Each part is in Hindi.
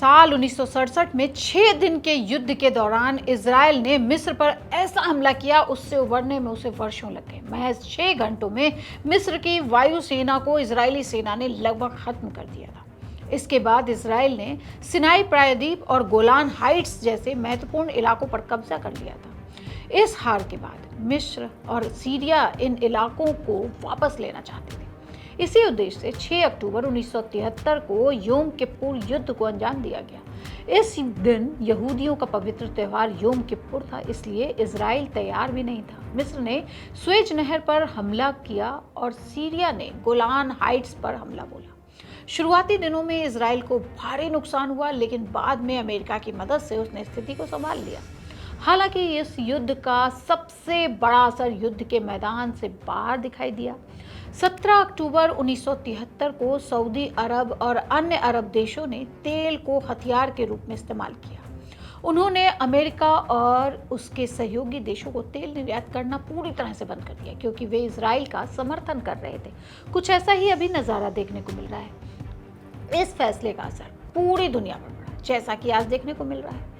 साल 1967 में 6 दिन के युद्ध के दौरान इजराइल ने मिस्र पर ऐसा हमला किया, उससे उबरने में उसे वर्षों लग गए। महज 6 घंटों में मिस्र की वायुसेना को इजरायली सेना ने लगभग खत्म कर दिया था। इसके बाद इजराइल ने सिनाई प्रायद्वीप और गोलान हाइट्स जैसे महत्वपूर्ण इलाकों पर कब्जा कर लिया था। इस हार के बाद मिस्र और सीरिया इन इलाकों को वापस लेना चाहते थे। इसी उद्देश्य से 6 अक्टूबर 1973 को योम किप्पुर युद्ध को अंजाम दिया गया। इस दिन यहूदियों का पवित्र त्योहार योम किप्पुर था, इसलिए इजराइल तैयार भी नहीं था। मिस्र ने स्वेज नहर पर हमला किया और सीरिया ने गोलान हाइट्स पर हमला बोला। शुरुआती दिनों में इजराइल को भारी नुकसान हुआ, लेकिन बाद में अमेरिका की मदद से उसने स्थिति को संभाल लिया। हालांकि इस युद्ध का सबसे बड़ा असर युद्ध के मैदान से बाहर दिखाई दिया। 17 अक्टूबर 1973 को सऊदी अरब और अन्य अरब देशों ने तेल को हथियार के रूप में इस्तेमाल किया। उन्होंने अमेरिका और उसके सहयोगी देशों को तेल निर्यात करना पूरी तरह से बंद कर दिया, क्योंकि वे इजराइल का समर्थन कर रहे थे। कुछ ऐसा ही अभी नज़ारा देखने को मिल रहा है। इस फैसले का असर पूरी दुनिया पर पड़ा, जैसा कि आज देखने को मिल रहा है।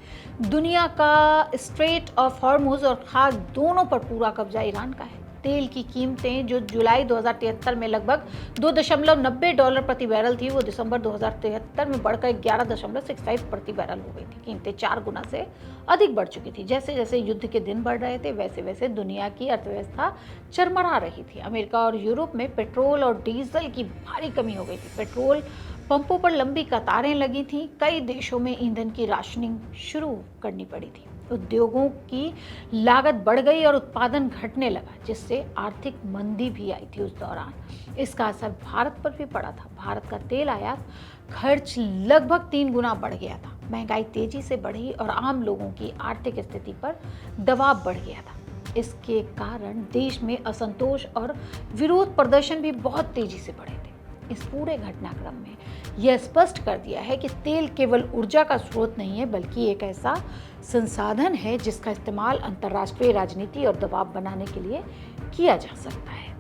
दुनिया का स्ट्रेट ऑफ हॉर्मुज और खाग दोनों पर पूरा कब्जा ईरान का है। तेल की कीमतें जो जुलाई 2073 में लगभग $2.90 प्रति बैरल थी, वो दिसंबर 2073 में बढ़कर 11.65 प्रति बैरल हो गई थी। कीमतें 4 गुना से अधिक बढ़ चुकी थी। जैसे जैसे युद्ध के दिन बढ़ रहे थे, वैसे वैसे दुनिया की अर्थव्यवस्था चरमरा रही थी। अमेरिका और यूरोप में पेट्रोल और डीजल की भारी कमी हो गई थी। पेट्रोल पंपों पर लंबी कतारें लगी थीं। कई देशों में ईंधन की राशनिंग शुरू करनी पड़ी थी। उद्योगों की लागत बढ़ गई और उत्पादन घटने लगा, जिससे आर्थिक मंदी भी आई थी उस दौरान। इसका असर भारत पर भी पड़ा था। भारत का तेल आयात खर्च लगभग 3 गुना बढ़ गया था। महंगाई तेजी से बढ़ी और आम लोगों की आर्थिक स्थिति पर दबाव बढ़ गया था। इसके कारण देश में असंतोष और विरोध प्रदर्शन भी बहुत तेजी से बढ़े थे। इस पूरे घटनाक्रम में यह स्पष्ट कर दिया है कि तेल केवल ऊर्जा का स्रोत नहीं है, बल्कि एक ऐसा संसाधन है जिसका इस्तेमाल अंतर्राष्ट्रीय राजनीति और दबाव बनाने के लिए किया जा सकता है।